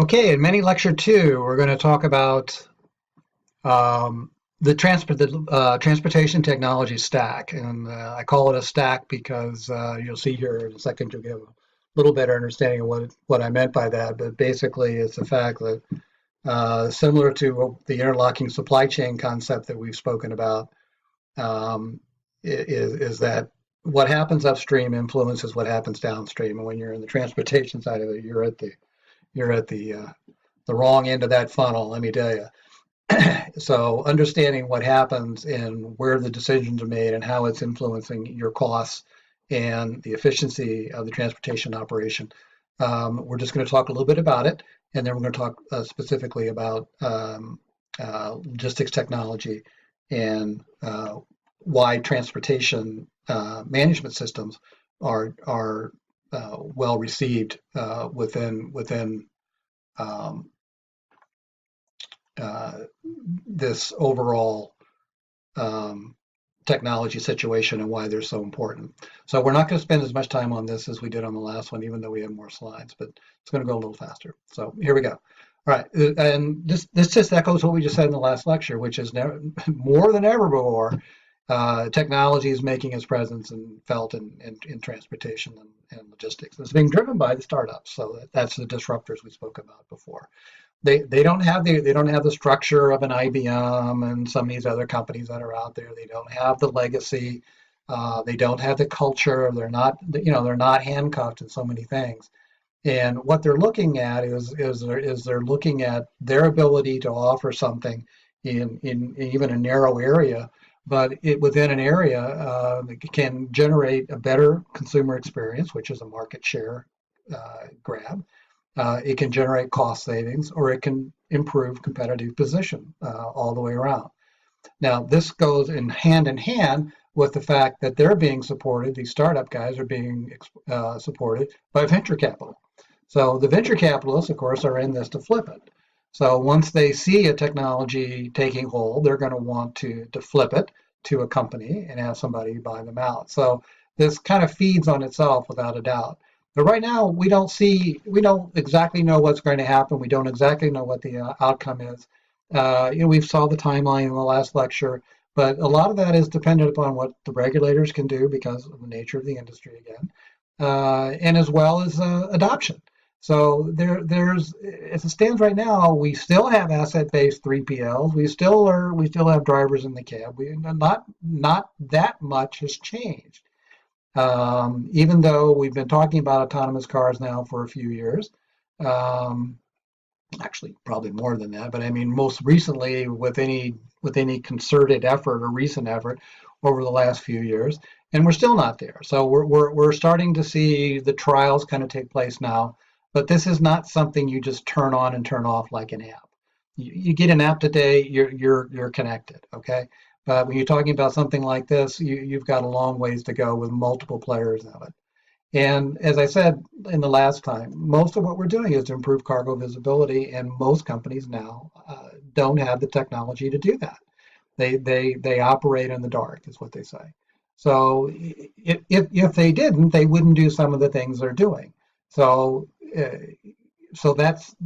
Okay, in mini lecture two, we're going to talk about the transportation technology stack, and I call it a stack because you'll see here in a second you'll get a little better understanding of what I meant by that. But basically, it's the fact that similar to the interlocking supply chain concept that we've spoken about, um, is that what happens upstream influences what happens downstream, and when you're in the transportation side of it, you're at the wrong end of that funnel, let me tell you. So understanding what happens and where the decisions are made and how it's influencing your costs and the efficiency of the transportation operation. We're just going to talk a little bit about it, and then we're going to talk specifically about logistics technology and why transportation management systems are well received within um, uh, this overall um, technology situation and why they're so important. So we're not going to spend as much time on this as we did on the last one, even though we have more slides, but it's going to go a little faster. So here we go. All right, and this just echoes what we just said in the last lecture, which is more than ever before, technology is making its presence and felt in transportation and logistics. It's being driven by the startups, so that's the disruptors we spoke about before. They don't have the structure of an IBM and some of these other companies that are out there. They don't have the legacy. They don't have the culture. They're not handcuffed in so many things. And what they're looking at is they're looking at their ability to offer something in even a narrow area, but within an area can generate a better consumer experience, which is a market share grab. It can generate cost savings, or it can improve competitive position all the way around. Now, this goes in hand with the fact that they're being supported, these startup guys are being supported by venture capital. So the venture capitalists, of course, are in this to flip it. So once they see a technology taking hold, they're going to want to flip it to a company and have somebody buy them out. So this kind of feeds on itself without a doubt. But right now, we don't exactly know what's going to happen. We don't exactly know what the outcome is. We've saw the timeline in the last lecture, but a lot of that is dependent upon what the regulators can do because of the nature of the industry again, and as well as adoption. So there's as it stands right now, we still have asset-based 3PLs. We still have drivers in the cab. Not that much has changed. Even though we've been talking about autonomous cars now for a few years, um, actually probably more than that, but I mean most recently with any concerted effort or recent effort over the last few years, and we're still not there. So we're starting to see the trials kind of take place now, but this is not something you just turn on and turn off like an app. You get an app today, you're connected, okay? But when you're talking about something like this, you've got a long ways to go with multiple players of it. And as I said in the last time, most of what we're doing is to improve cargo visibility, and most companies now don't have the technology to do that. They operate in the dark, is what they say. So if they didn't, they wouldn't do some of the things they're doing. So so that's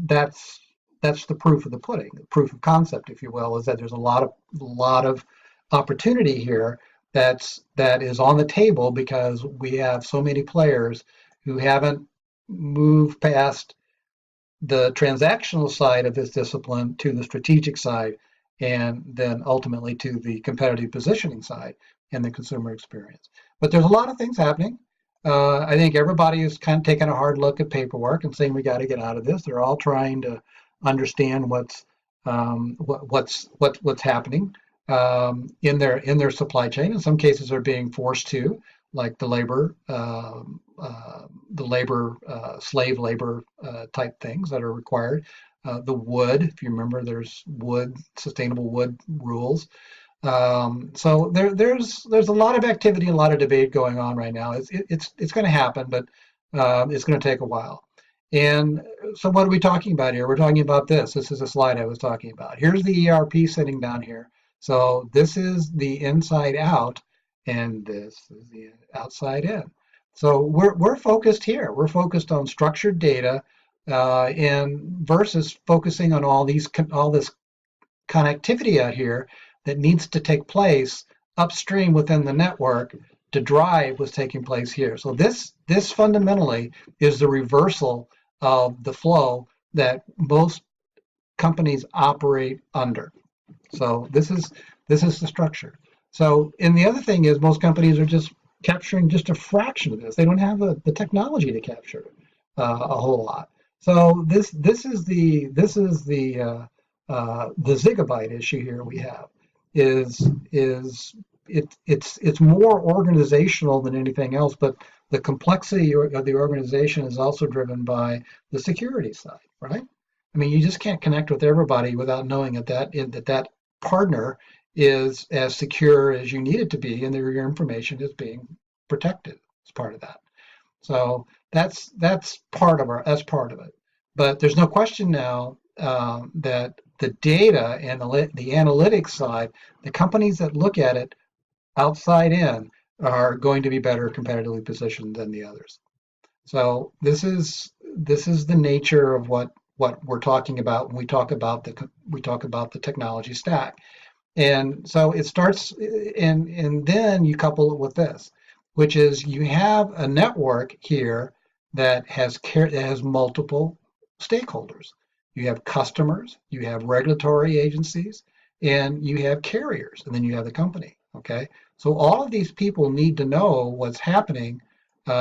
the proof of the pudding, the proof of concept, if you will, is that there's a lot of opportunity here that is on the table because we have so many players who haven't moved past the transactional side of this discipline to the strategic side, and then ultimately to the competitive positioning side and the consumer experience. But there's a lot of things happening. I think everybody is kind of taking a hard look at paperwork and saying we got to get out of this. They're all trying to understand what's happening in their supply chain. In some cases, are being forced to, like slave labor type things that are required. The wood, if you remember, there's sustainable wood rules. So there's a lot of activity, a lot of debate going on right now. It's going to happen, but it's going to take a while. And so what are we talking about here? We're talking about this. This is a slide I was talking about. Here's the ERP sitting down here. So this is the inside out, and this is the outside in. So we're focused here. We're focused on structured data and versus focusing on all this connectivity out here that needs to take place upstream within the network to drive what's taking place here. So this fundamentally is the reversal of the flow that most companies operate under. So this is the structure. So, and the other thing is most companies are just capturing just a fraction of this. They don't have the technology to capture a whole lot. So this is the gigabyte issue here we have is it's more organizational than anything else, but the complexity of the organization is also driven by the security side, right? I mean, you just can't connect with everybody without knowing that partner is as secure as you need it to be, and that your information is being protected as part of that. So that's part of it. But there's no question now that the data and the analytics side, the companies that look at it outside in are going to be better competitively positioned than the others. So this is the nature of what we're talking about when we talk about the technology stack. And so it starts, and then you couple it with this, which is you have a network here that has multiple stakeholders. You have customers, you have regulatory agencies, and you have carriers, and then you have the company. Okay, so all of these people need to know what's happening,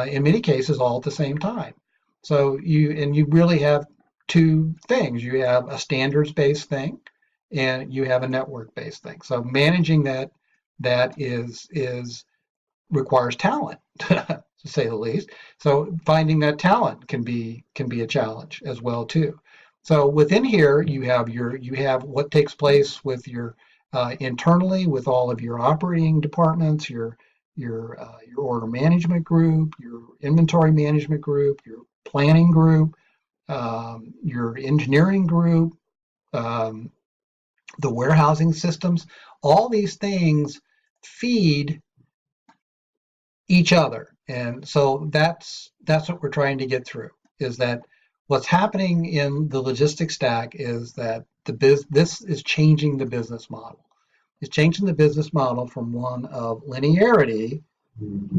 in many cases, all at the same time. So you really have two things. You have a standards-based thing, and you have a network-based thing. So managing that is requires talent, to say the least. So finding that talent can be a challenge as well too. So within here, you have what takes place with your internally with all of your operating departments, your order management group, your inventory management group, your planning group, your engineering group, the warehousing systems. All these things feed each other, and so that's what we're trying to get through. Is that what's happening in the logistics stack is that this is changing the business model. It's changing the business model from one of linearity,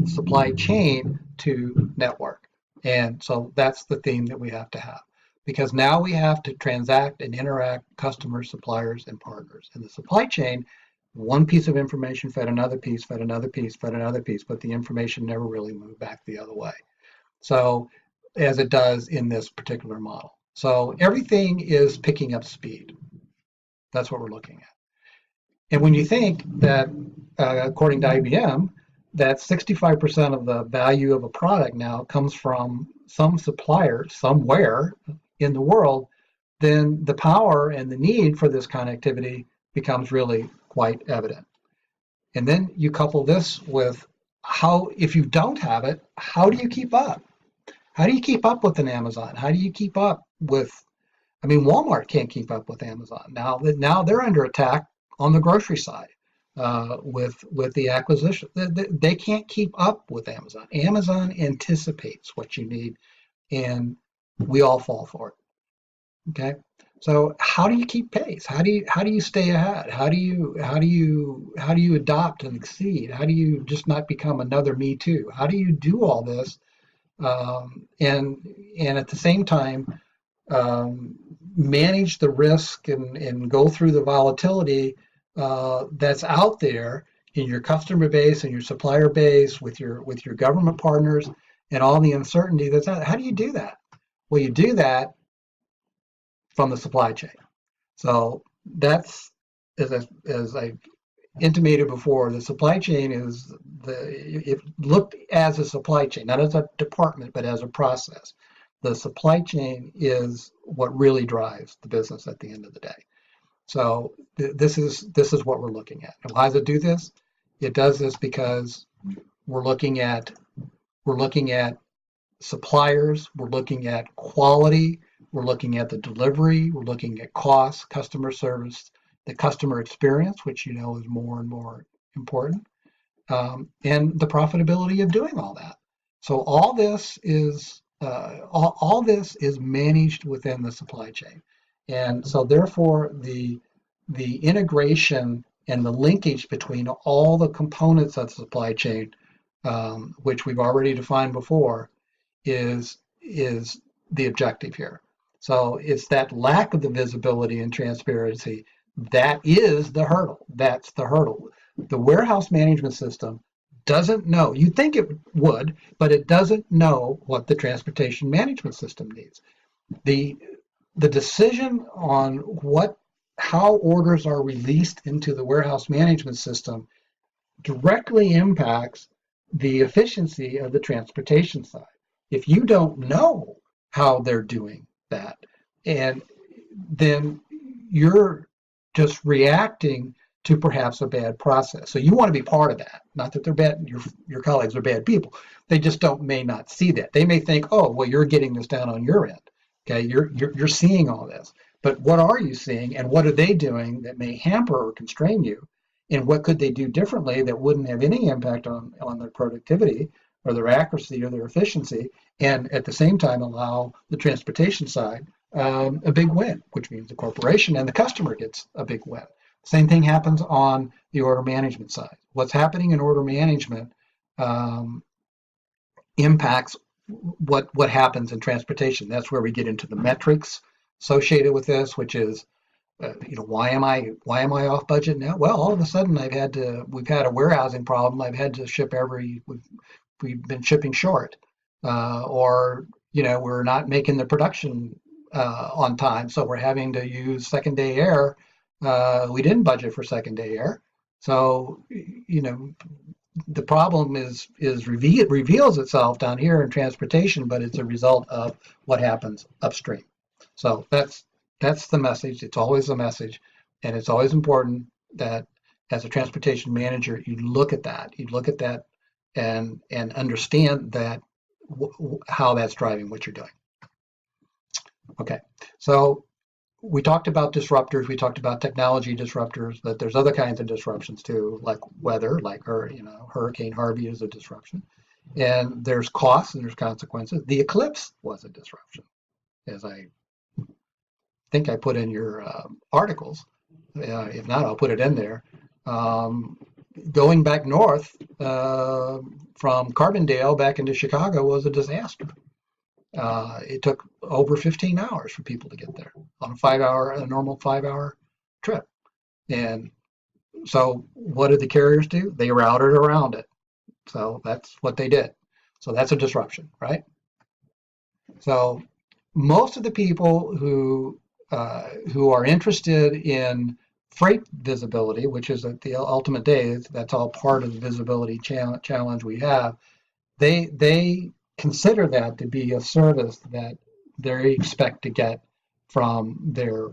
supply chain, to network. And so that's the theme that we have to have, because now we have to transact and interact customers, suppliers, and partners. In the supply chain, one piece of information fed another piece, fed another piece, fed another piece, but the information never really moved back the other way. So as it does in this particular model. So everything is picking up speed. That's what we're looking at. And when you think that, according to IBM, that 65% of the value of a product now comes from some supplier somewhere in the world, then the power and the need for this connectivity becomes really quite evident. And then you couple this with how, if you don't have it, how do you keep up? How do you keep up with an Amazon? How do you keep up with, I mean, Walmart can't keep up with Amazon. Now they're under attack on the grocery side with the acquisition. They can't keep up with Amazon. Amazon anticipates what you need, and we all fall for it. Okay, so how do you keep pace? How do you stay ahead? How do you adopt and exceed? How do you just not become another Me Too? How do you do all this and at the same time manage the risk and go through the volatility that's out there in your customer base and your supplier base with your government partners and all the uncertainty that's out? How do you do that? Well, you do that from the supply chain. So that's, as I intimated before, the supply chain is it looked as a supply chain, not as a department, but as a process. The supply chain is what really drives the business at the end of the day. So this is what we're looking at. And why does it do this? It does this because we're looking at suppliers, we're looking at quality, we're looking at the delivery, we're looking at cost, customer service, the customer experience, which is more and more important, and the profitability of doing all that. So all this is all this is managed within the supply chain. And so therefore the integration and the linkage between all the components of the supply chain, which we've already defined before, is the objective here. So it's that lack of the visibility and transparency that is the hurdle. That's the hurdle. The warehouse management system doesn't know. You'd think it would, but it doesn't know what the transportation management system needs. The decision on how orders are released into the warehouse management system directly impacts the efficiency of the transportation side. If you don't know how they're doing that, and then you're just reacting to perhaps a bad process. So you want to be part of that. Not that they're bad, your colleagues are bad people. They just may not see that. They may think, oh, well, you're getting this down on your end. Okay, you're seeing all this. But what are you seeing, and what are they doing that may hamper or constrain you? And what could they do differently that wouldn't have any impact on their productivity or their accuracy or their efficiency, and at the same time allow the transportation side a big win, which means the corporation and the customer gets a big win. Same thing happens on the order management side. What's happening in order management impacts what happens in transportation. That's where we get into the metrics associated with this, which is, why am I off budget now? Well, all of a sudden we've had a warehousing problem. I've had to ship we've been shipping short, or we're not making the production on time, so we're having to use second day air. We didn't budget for second day air, so the problem reveals itself down here in transportation, but it's a result of what happens upstream. So that's the message. It's always a message, and it's always important that as a transportation manager, you look at that. You look at that and understand that how that's driving what you're doing. Okay, so we talked about disruptors. We talked about technology disruptors, but there's other kinds of disruptions too, like weather, like Hurricane Harvey is a disruption, and there's costs and there's consequences. The eclipse was a disruption, as I think I put in your articles. If not, I'll put it in there. Going back north from Carbondale back into Chicago was a disaster. It took over 15 hours for people to get there on a normal 5-hour trip. And so what did the carriers do? They routed around it. So that's what they did. So that's a disruption, right? So most of the people who are interested in freight visibility, which is at the ultimate day, that's all part of the visibility challenge we have, they consider that to be a service that they expect to get from their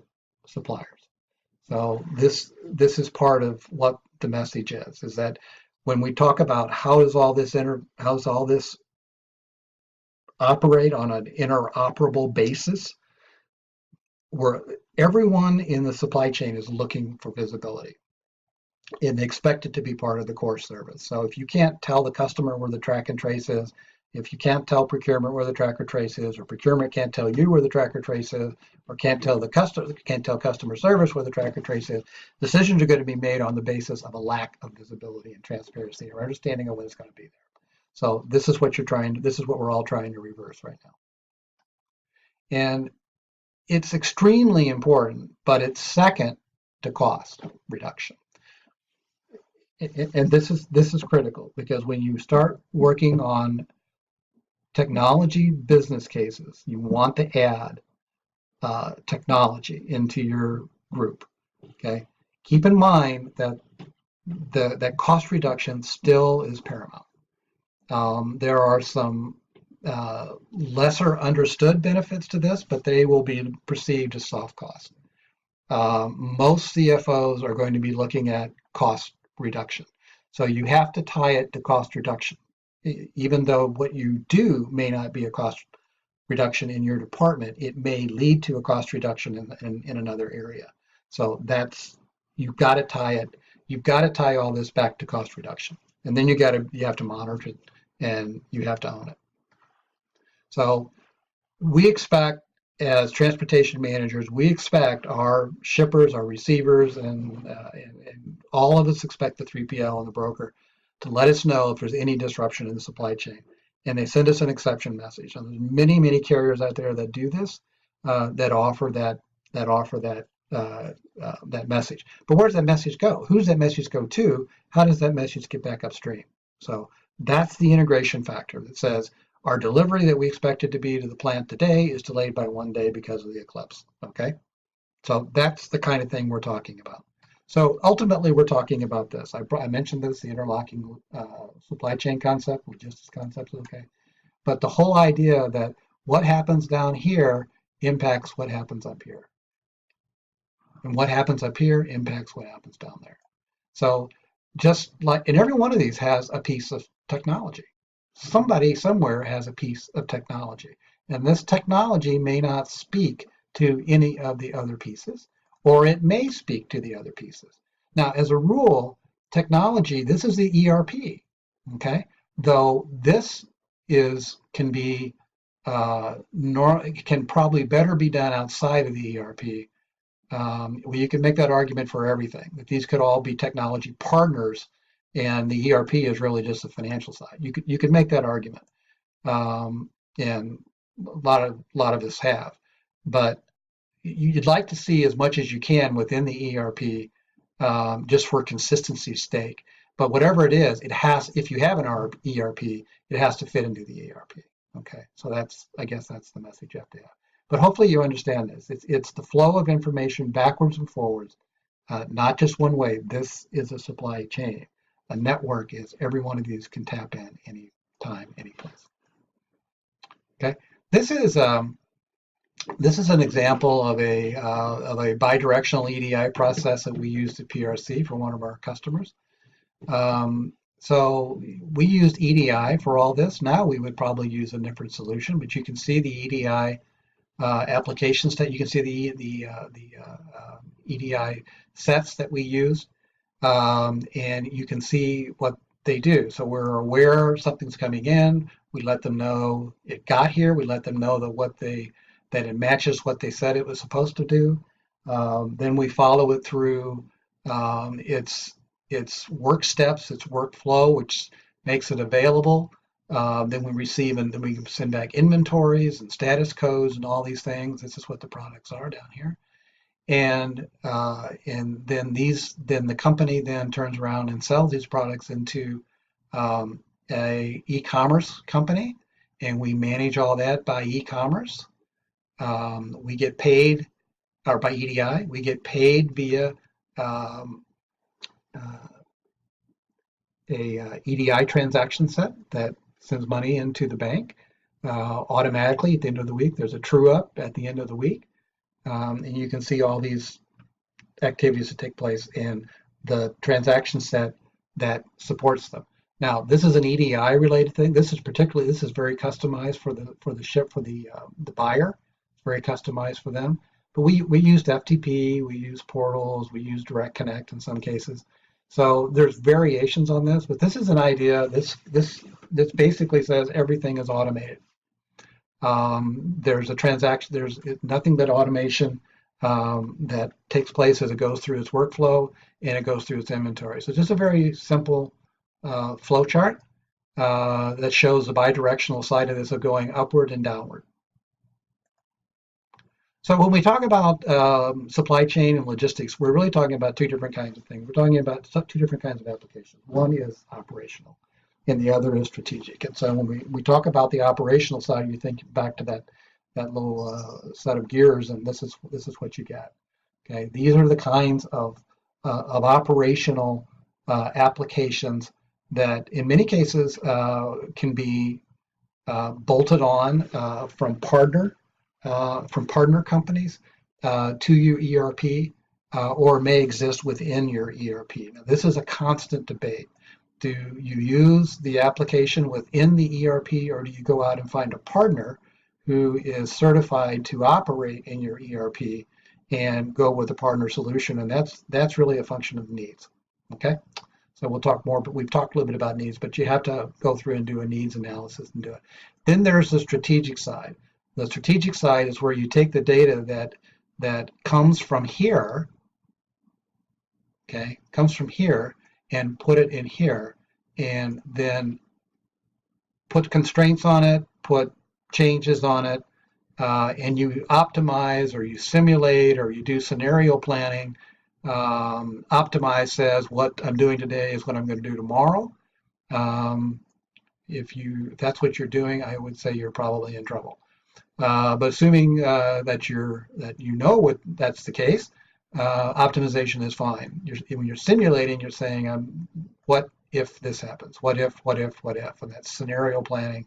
suppliers. So this is part of what the message is that when we talk about how does all this operate on an interoperable basis, where everyone in the supply chain is looking for visibility and they expect it to be part of the core service. So if you can't tell the customer where the track and trace is, if you can't tell procurement where the track or trace is, or procurement can't tell you where the track or trace is, or can't tell customer service where the track or trace is, decisions are going to be made on the basis of a lack of visibility and transparency or understanding of when it's going to be there. So this is what we're all trying to reverse right now. And it's extremely important, but it's second to cost reduction. And this is critical, because when you start working on technology business cases, you want to add technology into your group. Okay, keep in mind that that cost reduction still is paramount. There are some lesser understood benefits to this, but they will be perceived as soft costs. Most CFOs are going to be looking at cost reduction. So you have to tie it to cost reduction. Even though what you do may not be a cost reduction in your department, it may lead to a cost reduction in another area. So you've got to tie all this back to cost reduction. And then you have to monitor it and you have to own it. So we expect, as transportation managers, we expect our shippers, our receivers, and all of us expect the 3PL and the broker to let us know if there's any disruption in the supply chain. And they send us an exception message. And there's many, many carriers out there that do this, that offer that message. But where does that message go? Who does that message go to? How does that message get back upstream? So that's the integration factor that says our delivery that we expected to be to the plant today is delayed by 1 day because of the eclipse. Okay, so that's the kind of thing we're talking about. So ultimately, we're talking about this. I mentioned this, the interlocking supply chain concept, logistics concept, okay. But the whole idea that what happens down here impacts what happens up here. And what happens up here impacts what happens down there. So just like, and every one of these has a piece of technology. Somebody somewhere has a piece of technology. And this technology may not speak to any of the other pieces, or it may speak to the other pieces. Now, as a rule, technology, this is the ERP, okay? Though this can be, can probably better be done outside of the ERP. Well, you can make that argument for everything, that these could all be technology partners, and the ERP is really just the financial side. You could make that argument, and a lot of us have, but you'd like to see as much as you can within the ERP, just for consistency's sake. But whatever it is, it has. If you have an ERP, it has to fit into the ERP. Okay, so I guess that's the message you have to have. But hopefully you understand this. It's the flow of information backwards and forwards, not just one way. This is a supply chain. A network is every one of these can tap in any time, any place. Okay, this is an example of a bidirectional EDI process that we used at PRC for one of our customers. So we used EDI for all this. Now we would probably use a different solution, but you can see the EDI applications that you can see the EDI sets that we use, and you can see what they do. So we're aware something's coming in. We let them know it got here. We let them know that it matches what they said it was supposed to do. Then we follow it through its work steps, its workflow, which makes it available. Then we receive, and then we can send back inventories and status codes and all these things. This is what the products are down here. And then the company then turns around and sells these products into a e-commerce company, and we manage all that by e-commerce. We get paid, or by EDI, we get paid via a EDI transaction set that sends money into the bank automatically at the end of the week. There's a true up at the end of the week, and you can see all these activities that take place in the transaction set that supports them. Now, this is an EDI related thing. This is very customized for the buyer. It's very customized for them. But we used FTP, we use portals, we use Direct Connect in some cases. So there's variations on this, but this is an idea. This basically says everything is automated. There's a transaction. There's nothing but automation that takes place as it goes through its workflow and it goes through its inventory. So just a very simple flow chart that shows the bidirectional side of this of going upward and downward. So when we talk about supply chain and logistics, we're really talking about two different kinds of things. We're talking about two different kinds of applications. One is operational, and the other is strategic. And so when we talk about the operational side, you think back to that little set of gears, and this is what you get. Okay, these are the kinds of operational applications that, in many cases, can be bolted on from partner companies to your ERP, or may exist within your ERP. Now, this is a constant debate. Do you use the application within the ERP, or do you go out and find a partner who is certified to operate in your ERP and go with a partner solution? And that's really a function of needs. Okay, so we'll talk more, but we've talked a little bit about needs, but you have to go through and do a needs analysis and do it. Then there's the strategic side. The strategic side is where you take the data that comes from here, okay, comes from here, and put it in here, and then put constraints on it, put changes on it, and you optimize or you simulate or you do scenario planning. Optimize says what I'm doing today is what I'm going to do tomorrow. If that's what you're doing, I would say you're probably in trouble. But assuming that you know what that's the case, optimization is fine. When you're simulating, you're saying, what if this happens? What if? And that's scenario planning,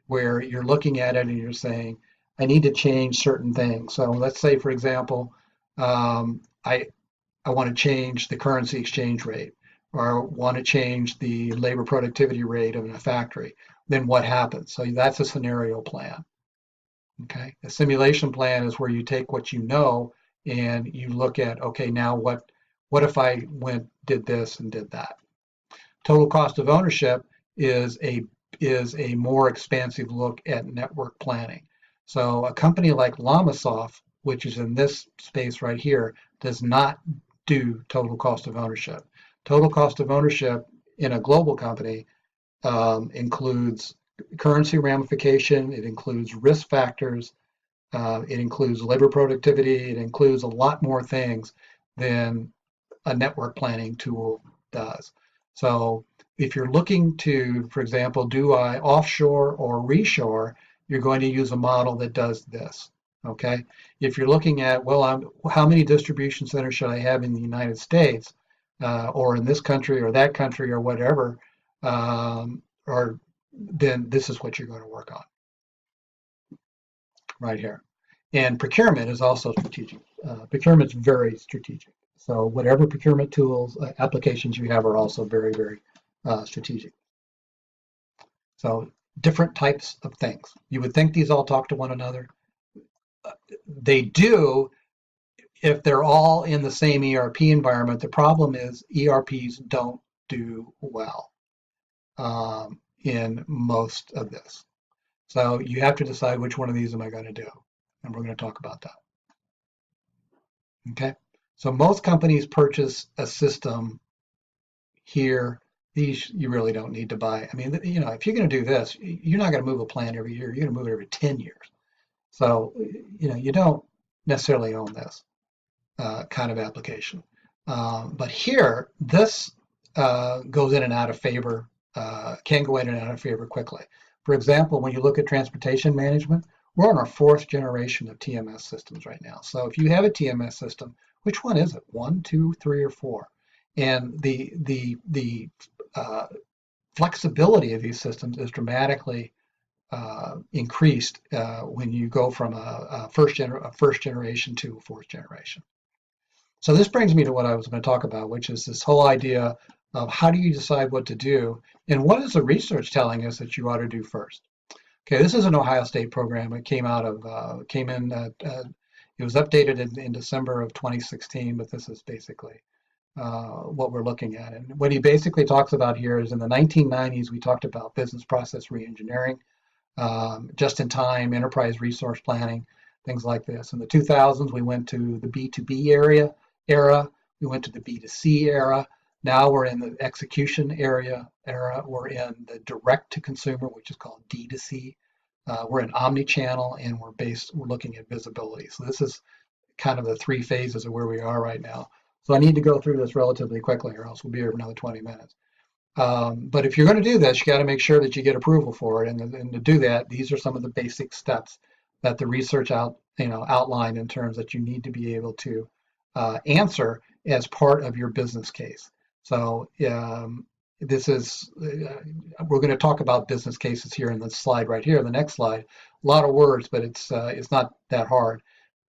where you're looking at it and you're saying, I need to change certain things. So let's say, for example, I want to change the currency exchange rate, or want to change the labor productivity rate in a factory. Then what happens? So that's a scenario plan. Okay, a simulation plan is where you take what you know and you look at, okay, now what if I did this and did that? Total cost of ownership is a more expansive look at network planning. So a company like Lamasoft, which is in this space right here, does not do total cost of ownership. Total cost of ownership in a global company includes currency ramification, it includes risk factors, it includes labor productivity, it includes a lot more things than a network planning tool does. So if you're looking to, for example, do I offshore or reshore, you're going to use a model that does this. Okay. If you're looking at, well, how many distribution centers should I have in the United States, or in this country or that country or whatever, or then this is what you're going to work on right here. And procurement is also strategic. Procurement's very strategic. So whatever procurement tools, applications you have are also very, very strategic. So different types of things. You would think these all talk to one another. They do if they're all in the same ERP environment. The problem is ERPs don't do well in most of this. So you have to decide which one of these am I going to do. And we're going to talk about that. Okay. So most companies purchase a system here. These you really don't need to buy. I mean, you know, if you're going to do this, you're not going to move a plant every year. You're going to move it every 10 years. So, you know, you don't necessarily own this kind of application. But here, this goes in and out of favor, can go in and out of favor quickly. For example, when you look at transportation management, we're on our 4th generation of TMS systems right now. So if you have a TMS system, which one is it? 1, 2, 3, or 4? And the flexibility of these systems is dramatically increased when you go from a first generation to a 4th generation. So this brings me to what I was going to talk about, which is this whole idea of how do you decide what to do, and what is the research telling us that you ought to do first? Okay, this is an Ohio State program. It came out of, it was updated in December of 2016, but this is basically what we're looking at. And what he basically talks about here is in the 1990s, we talked about business process reengineering, just-in-time enterprise resource planning, things like this. In the 2000s, we went to the B2B era. We went to the B2C era. Now we're in the execution era. We're in the direct-to-consumer, which is called D2C. We're in omni-channel, and we're looking at visibility. So this is kind of the 3 phases of where we are right now. So I need to go through this relatively quickly, or else we'll be here for another 20 minutes. But if you're going to do this, you got to make sure that you get approval for it. And to do that, these are some of the basic steps that the research outlined in terms that you need to be able to answer as part of your business case. So this is, we're going to talk about business cases here in the slide right here, the next slide. A lot of words, but it's not that hard.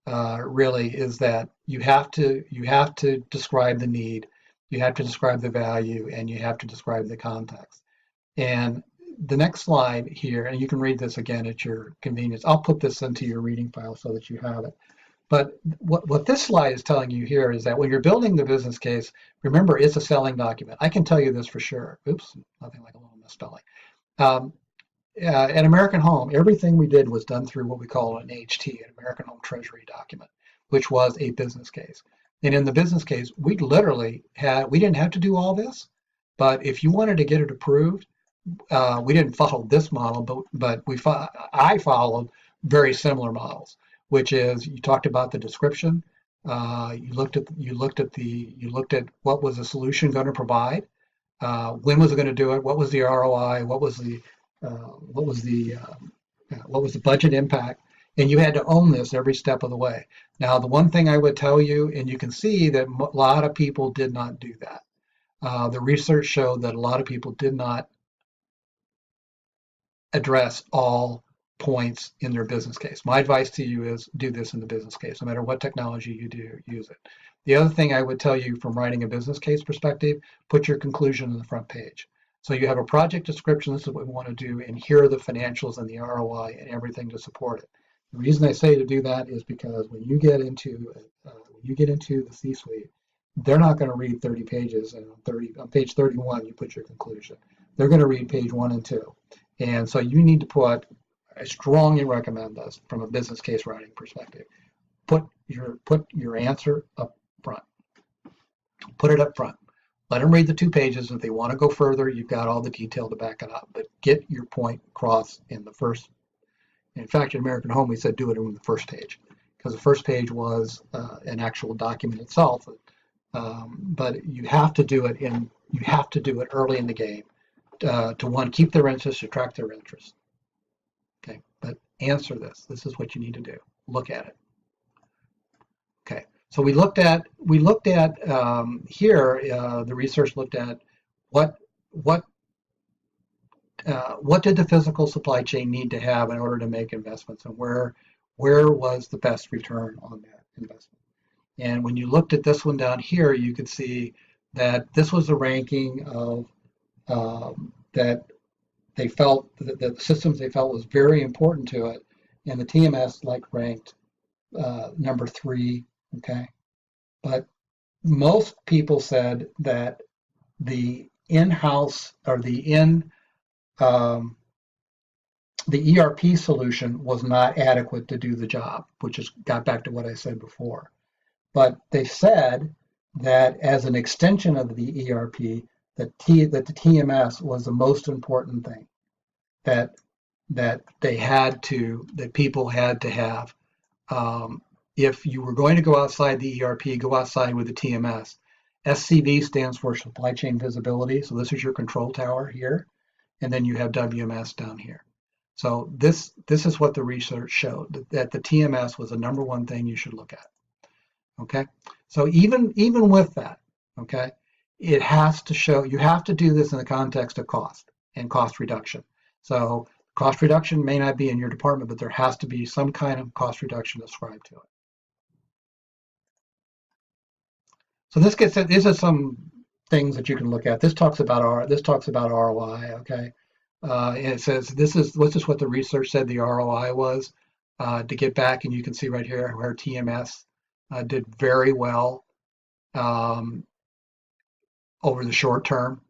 Really, is that you have to describe the need, you have to describe the value, and you have to describe the context. And the next slide here, and you can read this again at your convenience. I'll put this into your reading file so that you have it. But what this slide is telling you here is that when you're building the business case, remember, it's a selling document. I can tell you this for sure. Oops, nothing like a little misspelling. at American Home, everything we did was done through what we call an HT, an American Home Treasury document, which was a business case. And in the business case, we literally we didn't have to do all this, but if you wanted to get it approved, we didn't follow this model, but I followed very similar models, which is you talked about the description, you looked at what was the solution going to provide, when was it going to do it, what was the ROI, what was the budget impact, and you had to own this every step of the way. Now, the one thing I would tell you, and you can see that a lot of people did not do that. The research showed that a lot of people did not address all points in their business case. My advice to you is do this in the business case. No matter what technology you do, use it. The other thing I would tell you from writing a business case perspective, put your conclusion on the front page. So you have a project description, this is what we want to do, and here are the financials and the ROI and everything to support it. The reason I say to do that is because when you get into the C-suite, they're not going to read 30 pages, and on page 31 you put your conclusion. They're going to read page 1 and 2. And so you need to put, I strongly recommend this from a business case writing perspective, put your answer up front. Put it up front. Let them read the 2 pages. If they want to go further, you've got all the detail to back it up. But get your point across in the first. In fact, in American Home, we said do it on the first page because the first page was an actual document itself. But you have to do it early in the game to one, keep their interest, attract their interest. Okay, but answer this. This is what you need to do. Look at it. Okay. So we looked at here. The research looked at what did the physical supply chain need to have in order to make investments, and where was the best return on that investment. And when you looked at this one down here, you could see that this was a ranking of that they felt that the systems they felt was very important to it, and the TMS ranked number 3. Okay, but most people said that the in-house or the ERP solution was not adequate to do the job, which is got back to what I said before. But they said that as an extension of the ERP, that the TMS was the most important thing that people had to have. If you were going to go outside the ERP, go outside with the TMS. SCV stands for supply chain visibility. So this is your control tower here. And then you have WMS down here. So this is what the research showed, that the TMS was the number 1 thing you should look at. Okay. So even with that, okay, it has to show, you have to do this in the context of cost and cost reduction. So cost reduction may not be in your department, but there has to be some kind of cost reduction ascribed to it. So these are some things that you can look at. This talks about ROI, okay? And it says this is what the research said the ROI was to get back, and you can see right here where TMS did very well over the short term.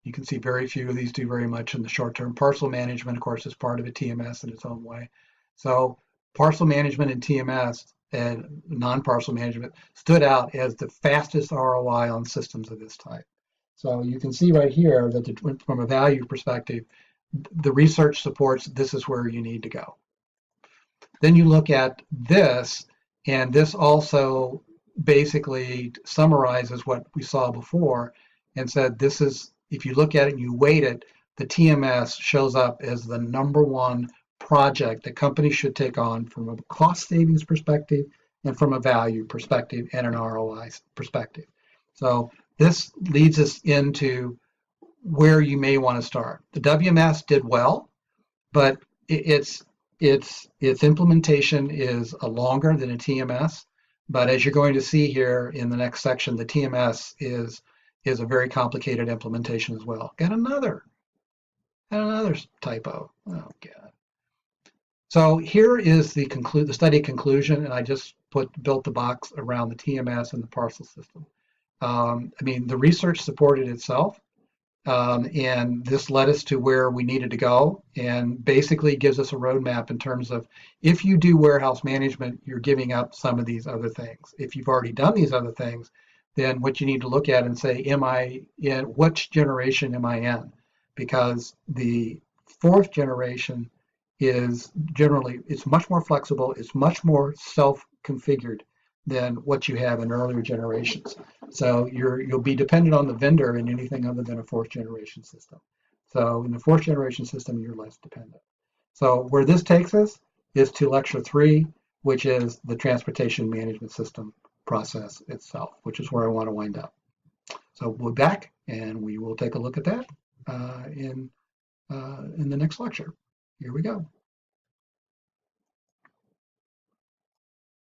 You can see very few of these do very much in the short term. Parcel management, of course, is part of a TMS in its own way. So parcel management and TMS and non-parcel management stood out as the fastest ROI on systems of this type. So you can see right here that from a value perspective, the research supports this is where you need to go. Then you look at this, and this also basically summarizes what we saw before and said this is, if you look at it and you weight it, the TMS shows up as the number 1 project that companies should take on from a cost savings perspective and from a value perspective and an ROI perspective. So this leads us into where you may want to start. The WMS did well, but its implementation is longer than a TMS. But as you're going to see here in the next section, the TMS is a very complicated implementation as well. Got another typo. Oh God. So here is the study conclusion, and I just built the box around the TMS and the parcel system. I mean, the research supported itself. And this led us to where we needed to go, and basically gives us a roadmap in terms of, if you do warehouse management, you're giving up some of these other things. If you've already done these other things, then what you need to look at and say, am I in, which generation am I in? Because the fourth generation is generally, it's much more flexible, it's much more self-configured than what you have in earlier generations. So you'll be dependent on the vendor in anything other than a fourth generation system. So in the fourth generation system, you're less dependent. So where this takes us is to lecture 3, which is the transportation management system process itself, which is where I want to wind up. So we'll be back and we will take a look at that in the next lecture. Here we go.